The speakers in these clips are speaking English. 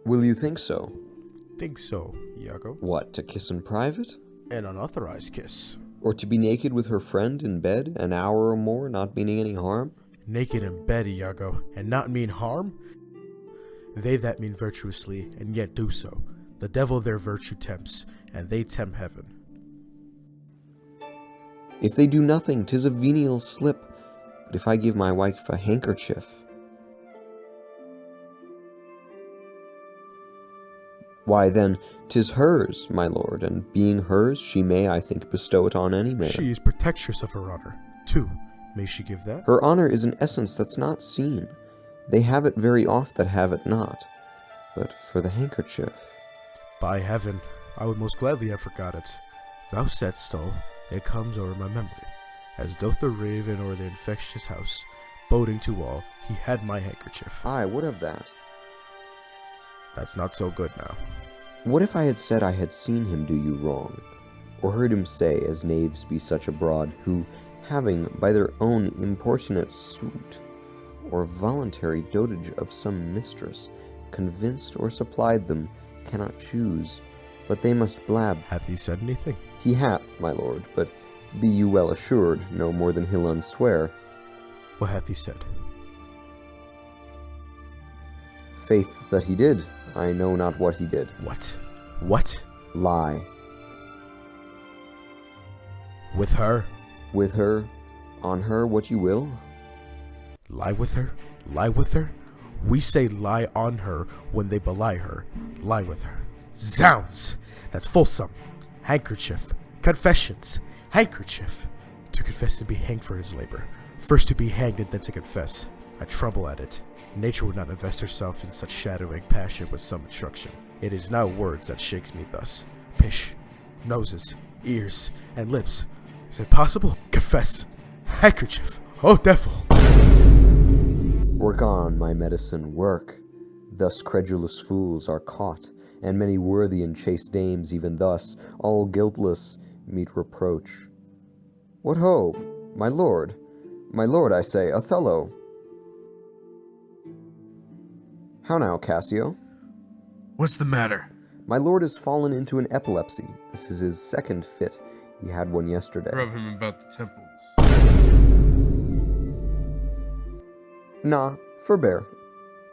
Will you think so? Think so, Iago. What, to kiss in private? An unauthorized kiss. Or to be naked with her friend in bed an hour or more, not meaning any harm? Naked in bed, Iago, and not mean harm? They that mean virtuously, and yet do so. The devil their virtue tempts, and they tempt heaven. If they do nothing, 'tis a venial slip. But if I give my wife a handkerchief, why then 'tis hers, my lord, and being hers, she may, I think, bestow it on any man. She is protectress of her honor, too. May she give that? Her honor is an essence that's not seen. They have it very oft that have it not. But for the handkerchief... By heaven, I would most gladly have forgot it. Thou saidst so, it comes o'er my memory, as doth the raven o'er the infectious house, boding to all, he had my handkerchief. Aye, what of that? That's not so good now. What if I had said I had seen him do you wrong, or heard him say, as knaves be such abroad, who, having by their own importunate suit, or voluntary dotage of some mistress, convinced or supplied them, cannot choose, but they must blab. Hath he said anything? He hath, my lord, but be you well assured, no more than he'll unswear. What hath he said? Faith that he did, I know not what he did. What? What? Lie. With her? With her, on her, what you will. Lie with her? Lie with her? We say lie on her when they belie her. Lie with her. Zounds! That's fulsome. Handkerchief. Confessions. Handkerchief. To confess and be hanged for his labor. First to be hanged and then to confess. I tremble at it. Nature would not invest herself in such shadowing passion with some instruction. It is now words that shakes me thus. Pish. Noses. Ears. And lips. Is it possible? Confess. Handkerchief. Oh, devil! Work on, my medicine, work. Thus credulous fools are caught, and many worthy and chaste dames even thus, all guiltless, meet reproach. What ho, my lord, I say, Othello. How now, Cassio? What's the matter? My lord has fallen into an epilepsy. This is his second fit. He had one yesterday. Rub him about the temples. Nah, forbear.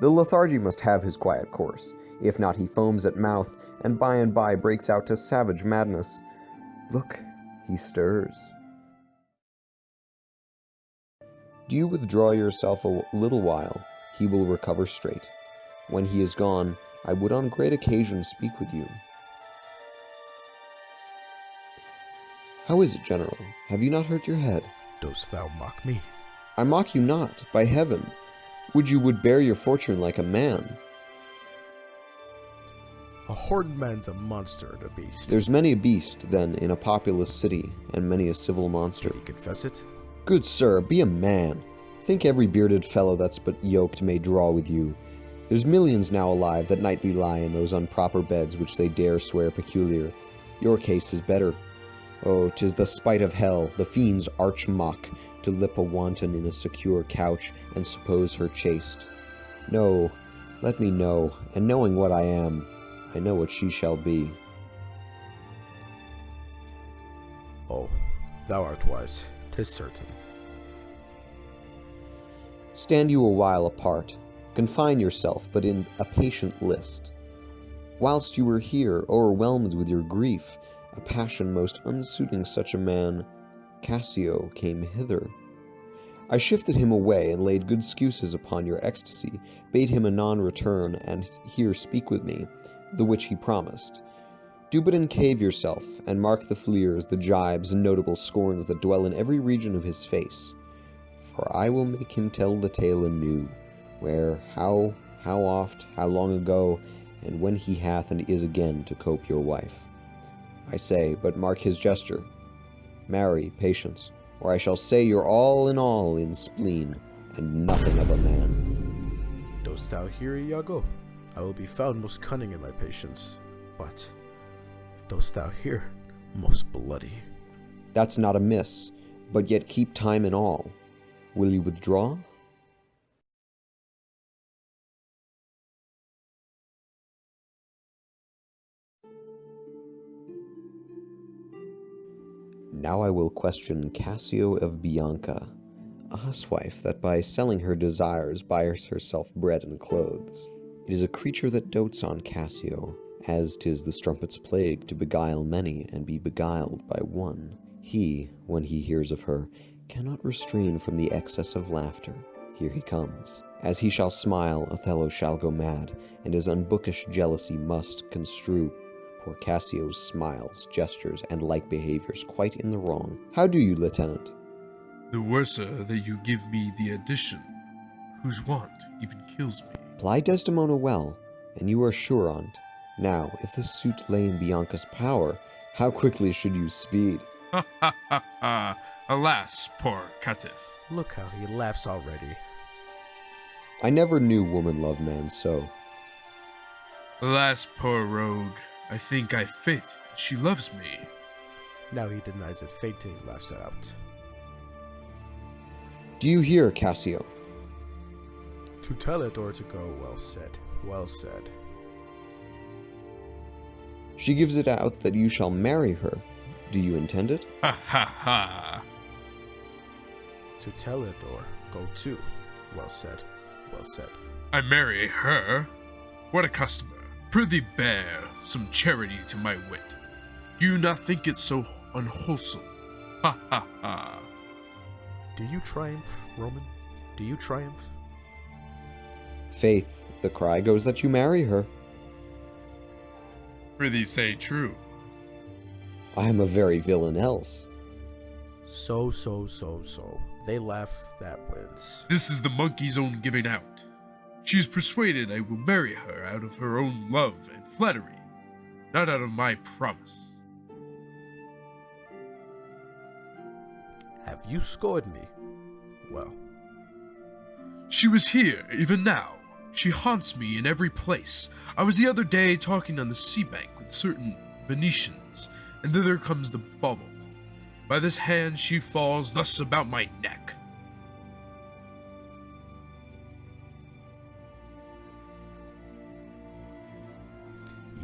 The lethargy must have his quiet course. If not, he foams at mouth, and by breaks out to savage madness. Look, he stirs. Do you withdraw yourself a little while, he will recover straight. When he is gone, I would on great occasion speak with you. How is it, General? Have you not hurt your head? Dost thou mock me? I mock you not, by heaven. Would you would bear your fortune like a man. A horned man's a monster and a beast. There's many a beast, then, in a populous city, and many a civil monster. Did he confess it? Good sir, be a man. Think every bearded fellow that's but yoked may draw with you. There's millions now alive that nightly lie in those unproper beds which they dare swear peculiar. Your case is better. Oh, 'tis the spite of hell, the fiend's arch mock, to lip a wanton in a secure couch, and suppose her chaste. No, let me know, and knowing what I am, I know what she shall be. Oh, thou art wise, 'tis certain. Stand you a while apart, confine yourself but in a patient list. Whilst you were here, o'erwhelmed with your grief, a passion most unsuiting such a man, Cassio, came hither. I shifted him away, and laid good excuses upon your ecstasy, bade him anon return, and here speak with me, the which he promised. Do but encave yourself, and mark the fleers, the gibes, and notable scorns that dwell in every region of his face. For I will make him tell the tale anew, where, how oft, how long ago, and when he hath and is again to cope your wife. I say, but mark his gesture. Marry, patience, or I shall say you're all in spleen, and nothing of a man. Dost thou hear, Iago? I will be found most cunning in my patience, but dost thou hear, most bloody? That's not amiss, but yet keep time in all. Will you withdraw? Now I will question Cassio of Bianca, a housewife that by selling her desires buys herself bread and clothes. It is a creature that dotes on Cassio, as 'tis the strumpet's plague to beguile many and be beguiled by one. He, when he hears of her, cannot restrain from the excess of laughter. Here he comes. As he shall smile, Othello shall go mad, and his unbookish jealousy must construe poor Cassio's smiles, gestures, and like behaviors quite in the wrong. How do you, Lieutenant? The worser that you give me the addition, whose want even kills me. Ply Desdemona well, and you are sure on't. Now, if this suit lay in Bianca's power, how quickly should you speed? Ha ha ha ha! Alas, poor caitiff. Look how he laughs already. I never knew woman love man so. Alas, poor rogue. I think I faith she loves me. Now he denies it, fainting laughs it out. Do you hear, Cassio? To tell it or to go, well said, well said. She gives it out that you shall marry her. Do you intend it? Ha ha ha! To tell it or go to, well said, well said. I marry her? What a customer! Prithee bear some charity to my wit. Do you not think it so unwholesome? Ha ha ha! Do you triumph, Roman? Do you triumph? Faith, the cry goes that you marry her. Prithee say true. I am a very villain else. So. They laugh, that wins. This is the monkey's own giving out. She is persuaded I will marry her out of her own love and flattery, not out of my promise. Have you scored me? Well. She was here, even now. She haunts me in every place. I was the other day talking on the sea bank with certain Venetians, and thither comes the bauble. By this hand she falls thus about my neck.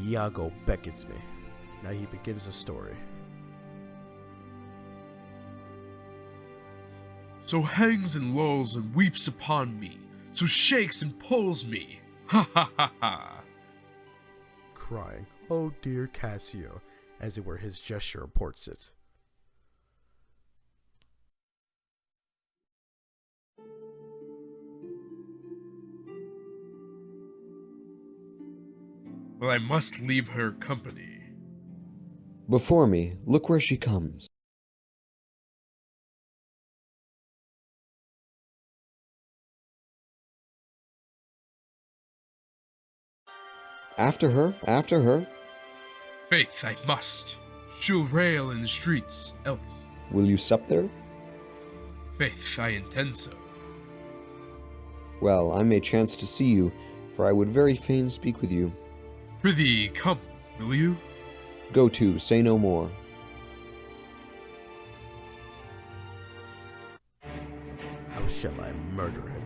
Iago beckons me. Now he begins the story. So hangs and lulls and weeps upon me, so shakes and pulls me. Ha ha ha ha! Crying, oh dear Cassio, as it were his gesture reports it. Well, I must leave her company. Before me, look where she comes. After her, after her. Faith, I must. She'll rail in the streets, else. Will you sup there? Faith, I intend so. Well, I may chance to see you, for I would very fain speak with you. Prithee, come, will you? Go to, say no more. How shall I murder him?